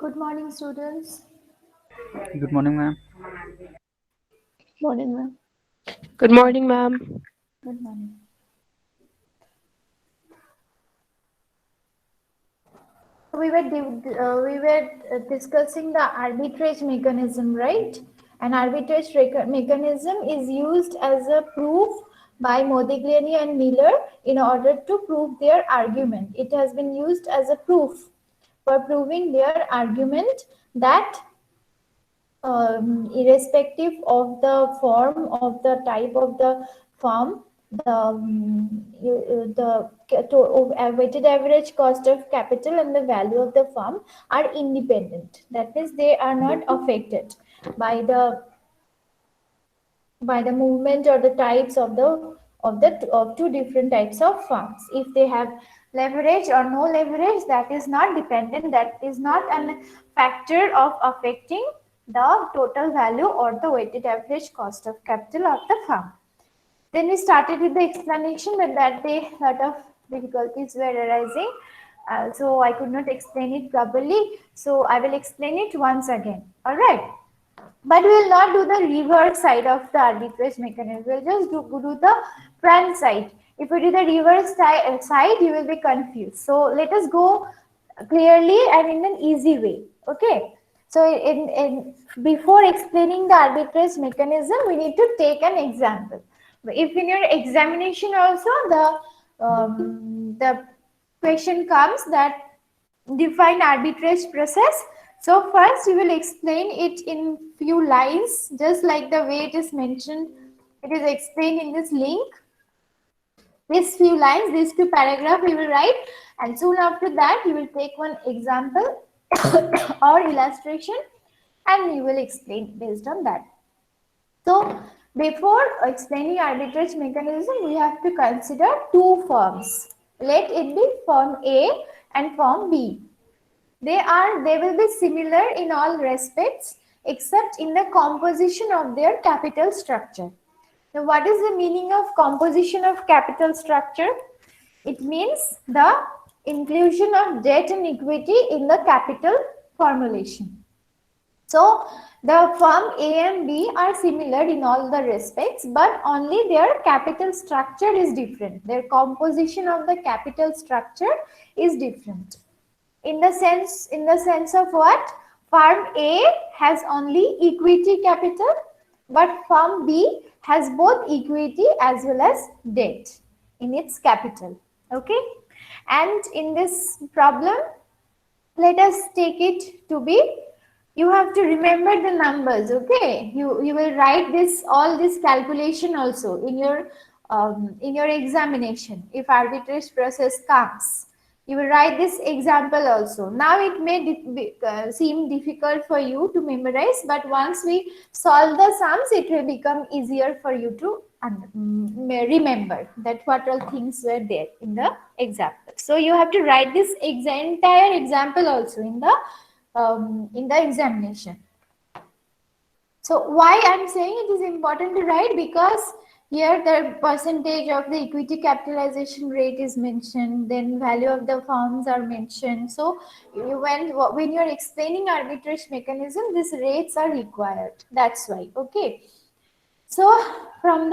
Good morning, students. Good morning, ma'am. Morning, ma'am. Good morning, ma'am. Good morning. We were discussing the arbitrage mechanism, right? An arbitrage mechanism is used as a proof by Modigliani and Miller in order to prove their argument. It has been used as a proof for proving their argument that irrespective of the form of the type of the farm, the weighted average cost of capital and the value of the farm are independent. That means they are not affected by the movement or the types of of two different types of farms. If they have leverage or no leverage, that is not dependent, that is not a factor of affecting the total value or the weighted average cost of capital of the farm. Then we started with the explanation, but that day a lot of difficulties were arising, so I could not explain it properly, so I will explain it once again. All right, but we will not do the reverse side of the arbitrage mechanism. We'll just do the front side. If we do the reverse side, you will be confused. So let us go clearly and in an easy way. Okay. So before explaining the arbitrage mechanism, we need to take an example. If in your examination also the question comes that define arbitrage process. So first we will explain it in few lines, just like the way it is mentioned. It is explained in this link. These few lines, these two paragraphs we will write, and soon after that you will take one example or illustration and you will explain based on that. So before explaining arbitrage mechanism, we have to consider two firms. Let it be firm A and firm B. They will be similar in all respects except in the composition of their capital structure. Now, what is the meaning of composition of capital structure? It means the inclusion of debt and equity in the capital formulation. So the firm A and B are similar in all the respects, but only their capital structure is different. Their composition of the capital structure is different. In the sense of what? Firm A has only equity capital, but firm B has both equity as well as debt in its capital. Okay, and in this problem, let us take it to be, you have to remember the numbers. Okay, you will write this, all this calculation also in your examination. If arbitrage process comes, you will write this example also. Now it may seem difficult for you to memorize, but once we solve the sums, it will become easier for you to remember that what all things were there in the example. So you have to write this entire example also in the examination. So why I'm saying it is important to write, because here the percentage of the equity capitalization rate is mentioned, then value of the firms are mentioned. So when you're explaining arbitrage mechanism, these rates are required. That's why. Okay. So from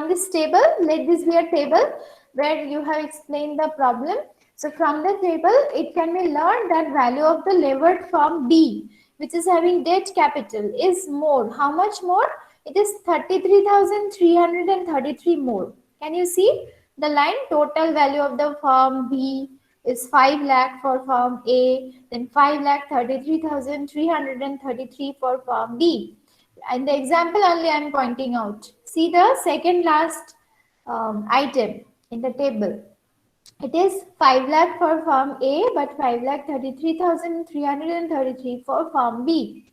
this table, let this be a table where you have explained the problem. So from the table, it can be learned that value of the levered firm B, which is having debt capital, is more. How much more? It is 33,333 more. Can you see the line? Total value of the firm B is 5 lakh for firm A, then 5,33,333 for firm B. In the example only I am pointing out. See the second last item in the table. It is 5 lakh for firm A, but 5,33,333 for firm B.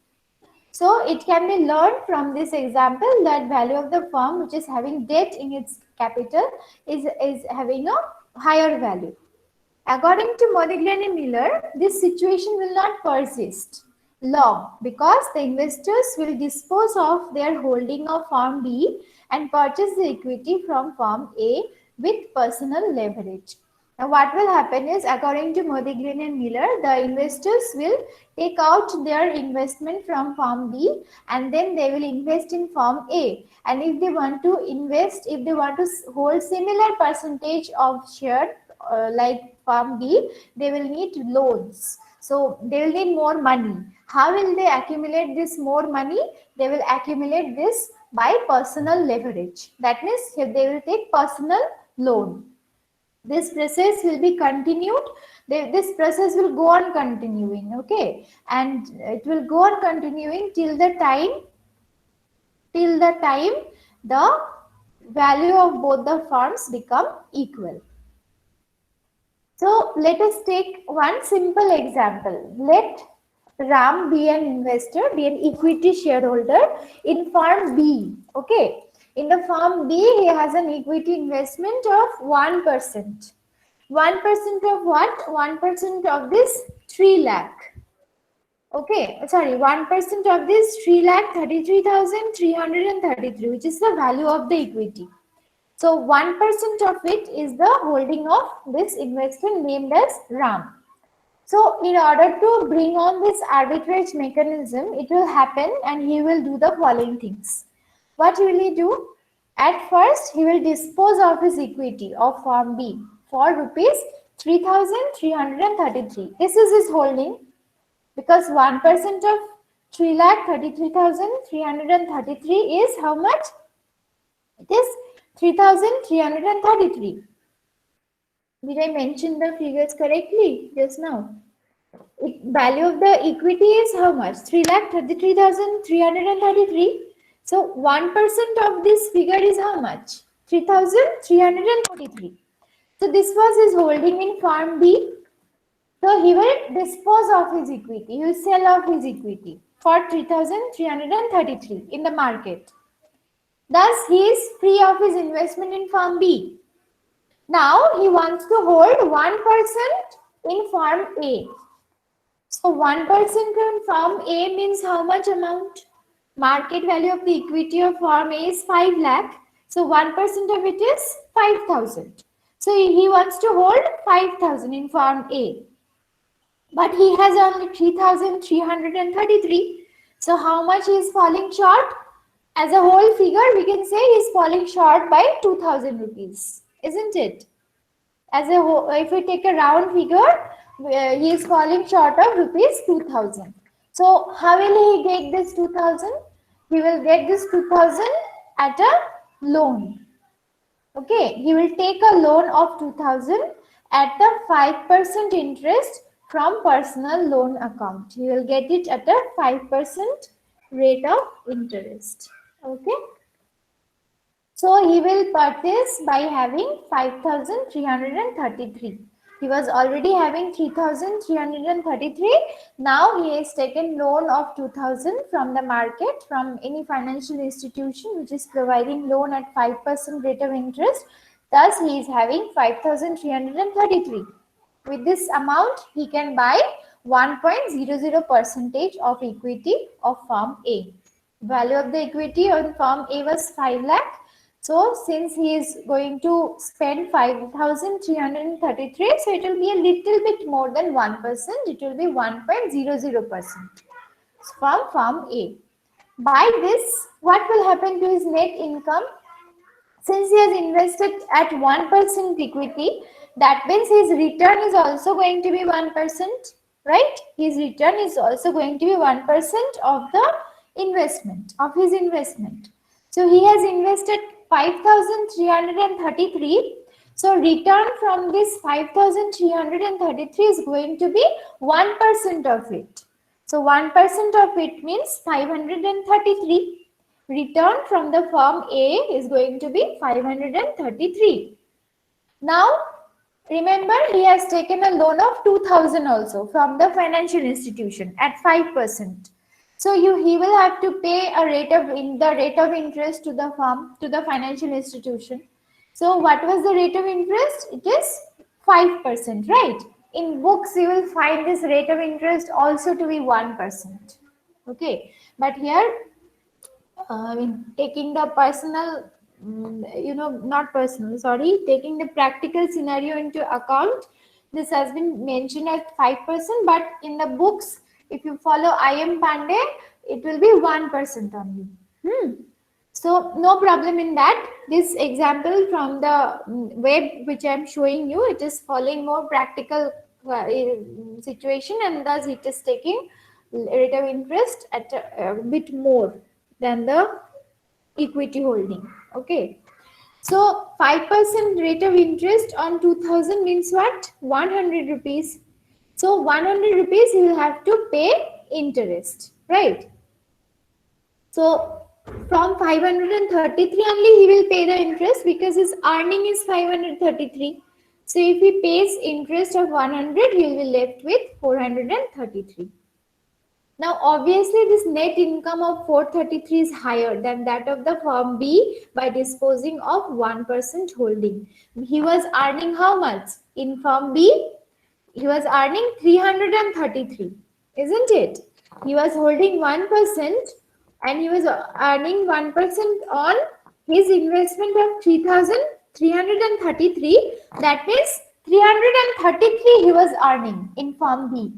So it can be learned from this example that value of the firm which is having debt in its capital is having a higher value. According to Modigliani Miller, this situation will not persist long because the investors will dispose of their holding of firm B and purchase the equity from firm A with personal leverage. Now, what will happen is, according to Modi, Green and Miller, the investors will take out their investment from Firm B and then they will invest in Firm A. And if they want to invest, if they want to hold similar percentage of share like Firm B, they will need loans. So they will need more money. How will they accumulate this more money? They will accumulate this by personal leverage. That means they will take personal loan. This process will be continued. This process will go on continuing, okay, and it will go on continuing till the time the value of both the firms become equal. So let us take one simple example. Let Ram be an investor, be an equity shareholder in firm B. Okay. In the firm B, he has an equity investment of 1%. 1% of what? 1% of this 3 lakh. Okay, sorry, 1% of this 3,33,333, which is the value of the equity. So 1% of it is the holding of this investor named as Ram. So in order to bring on this arbitrage mechanism, it will happen and he will do the following things. What will he do? At first, he will dispose of his equity of firm B for rupees 3,333. This is his holding because 1% of 3,33,333 is how much? It is 3,333. Did I mention the figures correctly just now? Value of the equity is how much? 3,33,333. So 1% of this figure is how much? 3,343. So this was his holding in firm B. So he will dispose of his equity. He will sell off his equity for 3,333 in the market. Thus, he is free of his investment in firm B. Now, he wants to hold 1% in firm A. So 1% in firm A means how much amount? Market value of the equity of firm A is 5 lakh. So 1% of it is 5,000. So he wants to hold 5,000 in firm A. But he has only 3,333. So how much he is falling short? As a whole figure, we can say he is falling short by 2,000 rupees. Isn't it? As a whole, if we take a round figure, he is falling short of rupees 2,000. So how will he get this 2,000? He will get this 2,000 at a loan. Okay, he will take a loan of 2,000 at the 5% interest from personal loan account. He will get it at a 5% rate of interest. Okay. So he will purchase by having 5,333. He was already having 3,333. Now he has taken loan of 2,000 from the market, from any financial institution which is providing loan at 5% rate of interest. Thus he is having 5,333. With this amount, he can buy 1.00% of equity of firm A. Value of the equity on firm A was 5 lakh. So since he is going to spend 5,333, so it will be a little bit more than 1%. It will be 1.00% from firm A. By this, what will happen to his net income? Since he has invested at 1% equity, that means his return is also going to be 1%, right? His return is also going to be 1% of the investment, of his investment. So he has invested 5,333. So return from this 5,333 is going to be 1% of it. So 1% of it means 533. Return from the firm A is going to be 533. Now, remember he has taken a loan of 2,000 also from the financial institution at 5%. So he will have to pay the rate of interest to the firm, to the financial institution. So what was the rate of interest? It is 5%, right? In books, you will find this rate of interest also to be 1%. Okay, but here, taking the personal not personal, sorry, taking the practical scenario into account, this has been mentioned as 5%, but in the books, if you follow I.M. Pandey, it will be 1% only. So no problem in that. This example from the web which I am showing you, it is following more practical situation, and thus it is taking rate of interest at a bit more than the equity holding. Okay. So 5% rate of interest on 2000 means what? 100 rupees. So 100 rupees you will have to pay interest, right? So from 533 only he will pay the interest because his earning is 533. So if he pays interest of 100, he will be left with 433. Now obviously this net income of 433 is higher than that of the firm B by disposing of 1% holding. He was earning how much? In firm B, he was earning 333, isn't it? He was holding 1% and he was earning 1% on his investment of 3,333. That means 333 he was earning in firm B.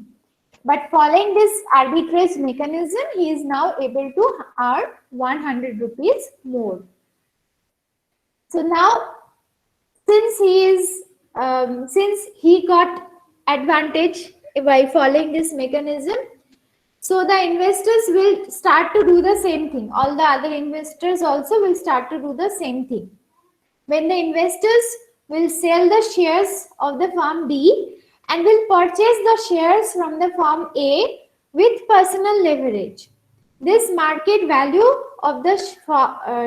But following this arbitrage mechanism, he is now able to earn 100 rupees more. So now, since he got advantage by following this mechanism, so the investors will start to do the same thing. All the other investors also will start to do the same thing. When the investors will sell the shares of the firm B and will purchase the shares from the firm A with personal leverage, this market value of the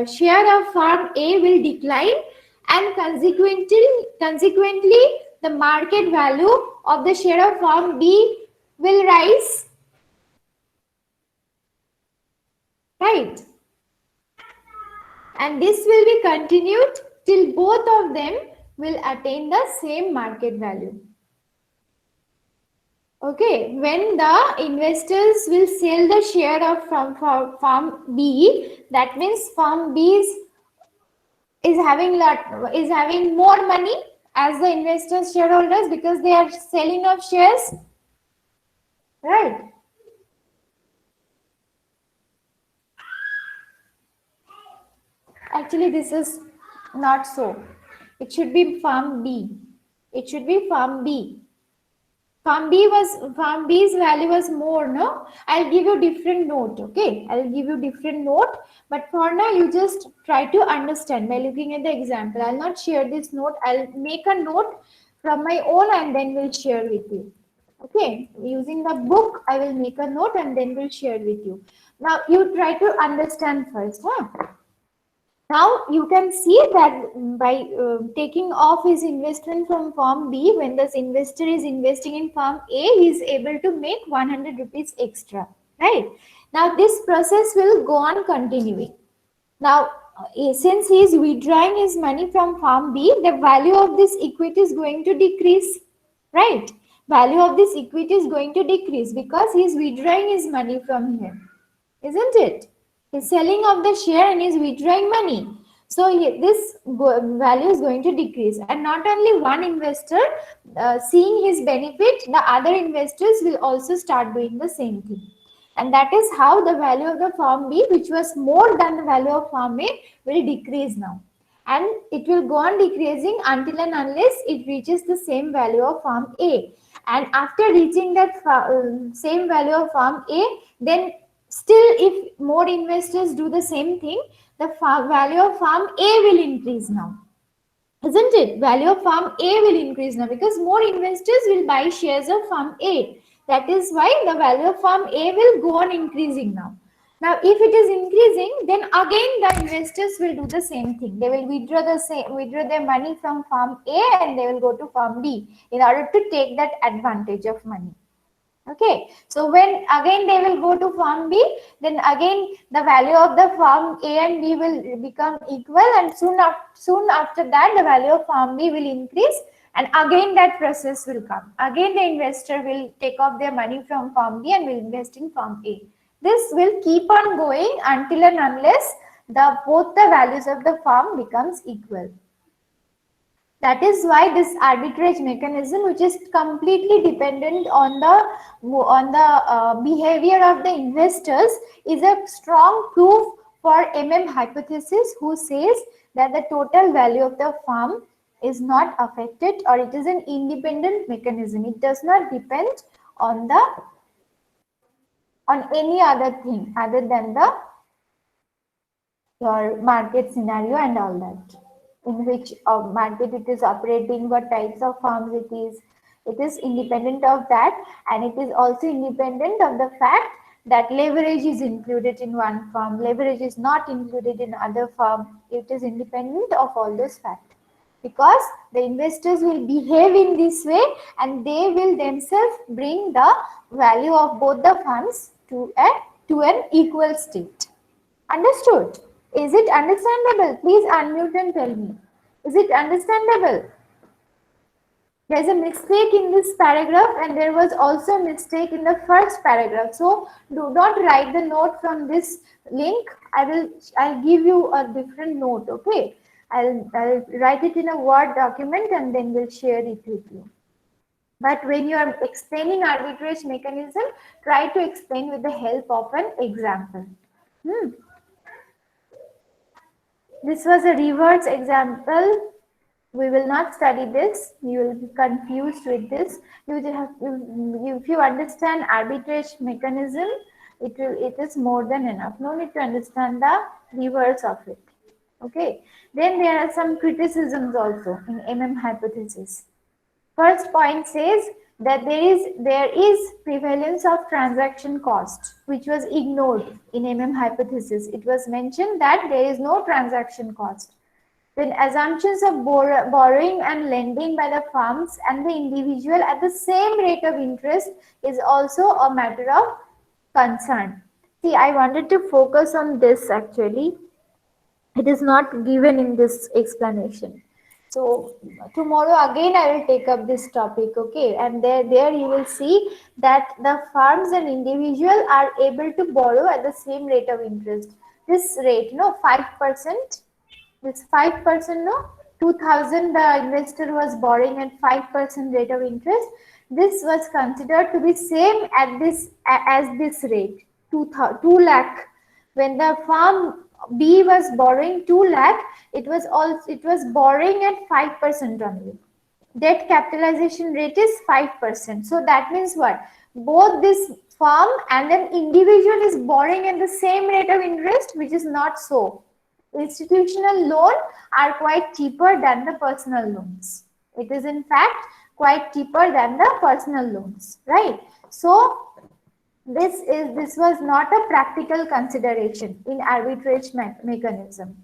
share of firm A will decline, and consequently the market value of the share of firm B will rise, right? And this will be continued till both of them will attain the same market value. Okay, when the investors will sell the share of from firm B, that means firm B is having more money as the investors shareholders because they are selling of shares, right? Actually, this is not so. It should be firm B. It should be firm B. Firm B's value was more, no? I'll give you different note, okay? I'll give you different note, but for now you just try to understand by looking at the example. I'll not share this note. I'll make a note from my own and then we'll share with you. Okay, using the book, I will make a note and then we'll share with you. Now you try to understand first, huh? Now you can see that by taking off his investment from firm B, when this investor is investing in firm A, he is able to make 100 rupees extra, right? Now this process will go on continuing. Now since he is withdrawing his money from firm B, the value of this equity is going to decrease, right? Value of this equity is going to decrease because he is withdrawing his money from here, isn't it? He's selling of the share and is withdrawing money. So this value is going to decrease. And not only one investor seeing his benefit, the other investors will also start doing the same thing. And that is how the value of the firm B, which was more than the value of firm A, will decrease now. And it will go on decreasing until and unless it reaches the same value of firm A. And after reaching that same value of firm A, then still, if more investors do the same thing, the value of firm A will increase now. Isn't it? Value of firm A will increase now because more investors will buy shares of firm A. That is why the value of firm A will go on increasing now. Now, if it is increasing, then again the investors will do the same thing. They will withdraw their money from firm A and they will go to firm B in order to take that advantage of money. Okay, so when again they will go to firm B, then again the value of the firm A and B will become equal, and soon after that the value of firm B will increase, and again that process will come. Again the investor will take off their money from firm B and will invest in firm A. This will keep on going until and unless both the values of the firm becomes equal. That is why this arbitrage mechanism, which is completely dependent on the behavior of the investors, is a strong proof for hypothesis, who says that the total value of the firm is not affected, or it is an independent mechanism. It does not depend on any other thing other than your market scenario and all that, in which market it is operating, what types of firms it is. It is independent of that, and it is also independent of the fact that leverage is included in one firm, leverage is not included in other firm. It is independent of all those facts, because the investors will behave in this way and they will themselves bring the value of both the firms to an equal state. Understood? Is it understandable? Please unmute and tell me. Is it understandable? There's a mistake in this paragraph, and there was also a mistake in the first paragraph. So do not write the note from this link. I'll give you a different note, okay? I'll write it in a Word document and then we'll share it with you. But when you are explaining arbitrage mechanism, try to explain with the help of an example. This was a reverse example. We will not study this. You will be confused with this. If you understand arbitrage mechanism, it is more than enough. No need to understand the reverse of it. Okay. Then there are some criticisms also in hypothesis. First point says that there is prevalence of transaction cost, which was ignored in hypothesis. It was mentioned that there is no transaction cost. Then assumptions of borrowing and lending by the firms and the individual at the same rate of interest is also a matter of concern. See, I wanted to focus on this actually. It is not given in this explanation. So tomorrow again I will take up this topic, okay? And there you will see that the firms and individual are able to borrow at the same rate of interest. This rate, 5%. This 5%, 2000 the investor was borrowing at 5% rate of interest. This was considered to be same as this rate, 2 lakh. When the firm B was borrowing 2 lakh, it was borrowing at 5% only. Debt capitalization rate is 5%. So that means what? Both this firm and an individual is borrowing at the same rate of interest, which is not so. Institutional loans are quite cheaper than the personal loans. It is in fact quite cheaper than the personal loans, right? So this was not a practical consideration in arbitrage mechanism.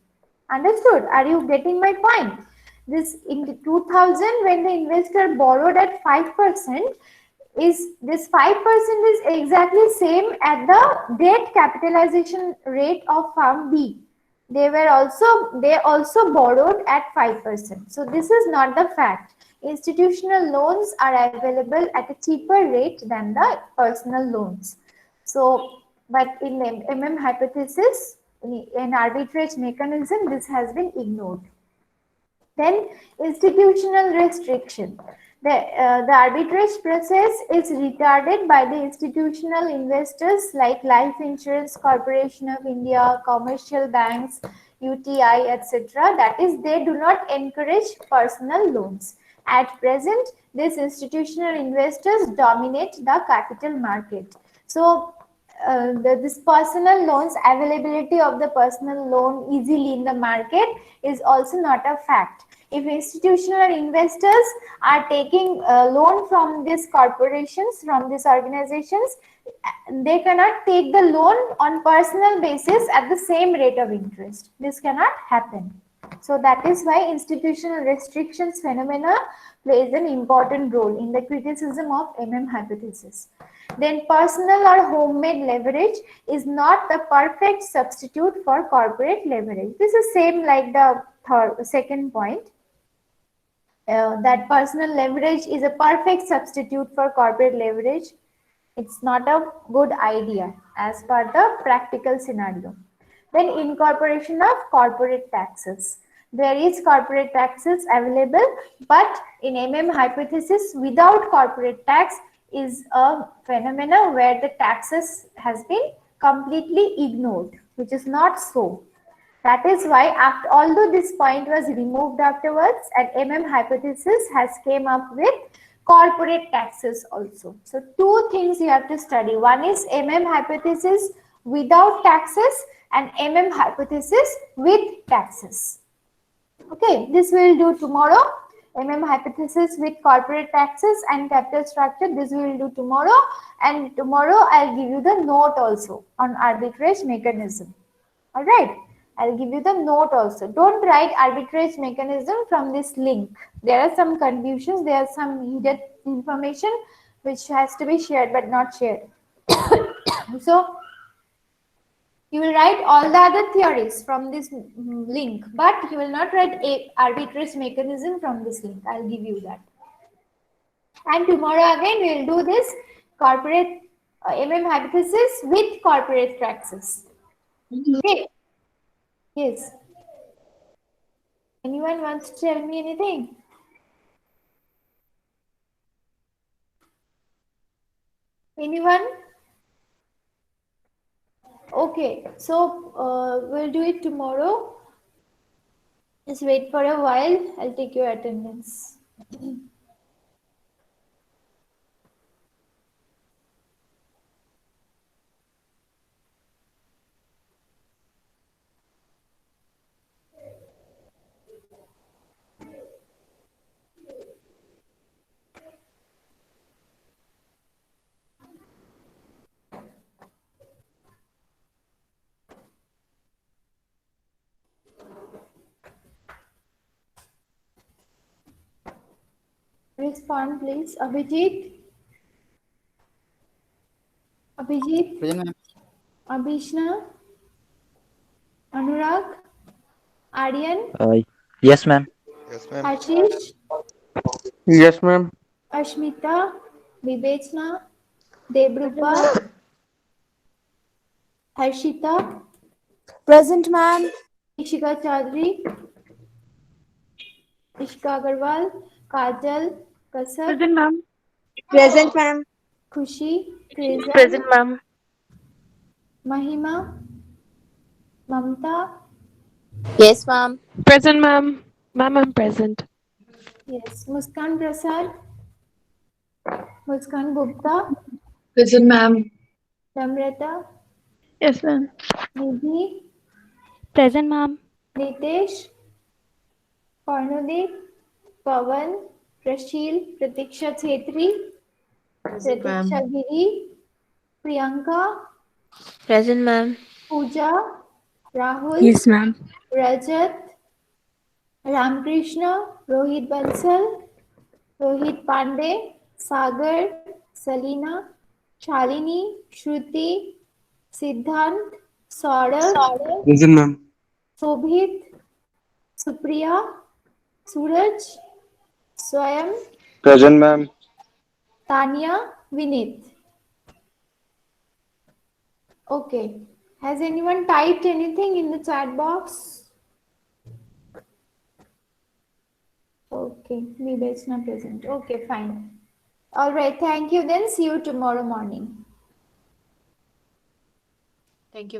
Understood? Are you getting my point? This in 2000, when the investor borrowed at 5%, this 5% is exactly same at the debt capitalization rate of firm B. They also borrowed at 5%. So this is not the fact. Institutional loans are available at a cheaper rate than the personal loans. So, but in hypothesis, in arbitrage mechanism, this has been ignored. Then institutional restriction. The arbitrage process is retarded by the institutional investors like Life Insurance Corporation of India, commercial banks, UTI, etc. That is, they do not encourage personal loans. At present, these institutional investors dominate the capital market. So, this personal loans, availability of the personal loan easily in the market is also not a fact. If institutional investors are taking a loan from these corporations, from these organizations, they cannot take the loan on personal basis at the same rate of interest. This cannot happen. So that is why institutional restrictions phenomena plays an important role in the criticism of hypothesis. Then personal or homemade leverage is not the perfect substitute for corporate leverage. This is same like the second point. That personal leverage is a perfect substitute for corporate leverage. It's not a good idea as per the practical scenario. Then incorporation of corporate taxes. There is corporate taxes available, but in hypothesis, without corporate tax is a phenomena where the taxes has been completely ignored, which is not so. That is why, after, although this point was removed afterwards, and hypothesis has came up with corporate taxes also. So two things you have to study. One is hypothesis without taxes and hypothesis with taxes. Okay, this we will do tomorrow. Hypothesis with corporate taxes and capital structure, this we will do tomorrow. And tomorrow I'll give you the note also on arbitrage mechanism. All right. I'll give you the note also. Don't write arbitrage mechanism from this link. There are some confusions, there are some needed information which has to be shared but not shared. So, you will write all the other theories from this link, but you will not write a arbitrage mechanism from this link. I'll give you that. And tomorrow again we will do this corporate hypothesis with corporate taxes. Okay. Yes. Anyone wants to tell me anything? Anyone? Okay, so we'll do it tomorrow. Just wait for a while. I'll take your attendance. Respond, please. Abhijit? Abhijit? Present, ma'am. Abhishna? Anurag? Aryan? Yes, ma'am. Yes, ma'am. Ashish? Yes, ma'am. Ashmita? Vivechna? Debrupa? Harshita? Present, ma'am. Ishika Chaudhary? Ishka Agarwal? Kajal? Kasar? Present, ma'am. Present, ma'am. Khushi? Trizan? Present, ma'am. Mahima? Mamta? Yes, ma'am. Present, ma'am. Ma'am, I'm present. Yes. Muskan Prasad? Muskan Gupta? Present, ma'am. Namrata? Yes, ma'am. Nidhi? Present, ma'am. Nitesh? Parnudeep? Pavan? Prashil? Pratiksha Chhetri? Present, ma'am. Pratiksha Giri? Priyanka? Present, ma'am. Pooja? Rahul? Yes, ma'am. Rajat? Ramkrishna? Rohit Bansal? Rohit Pandey? Sagar? Salina? Shalini? Shruti? Siddhant? Saurav? Present, ma'am. Shobhit? Supriya? Suraj? Swayam? Present, ma'am. Tanya? Vinit? Okay. Has anyone typed anything in the chat box? Okay, Vivechna present. Okay, fine. All right, thank you. Then see you tomorrow morning. Thank you.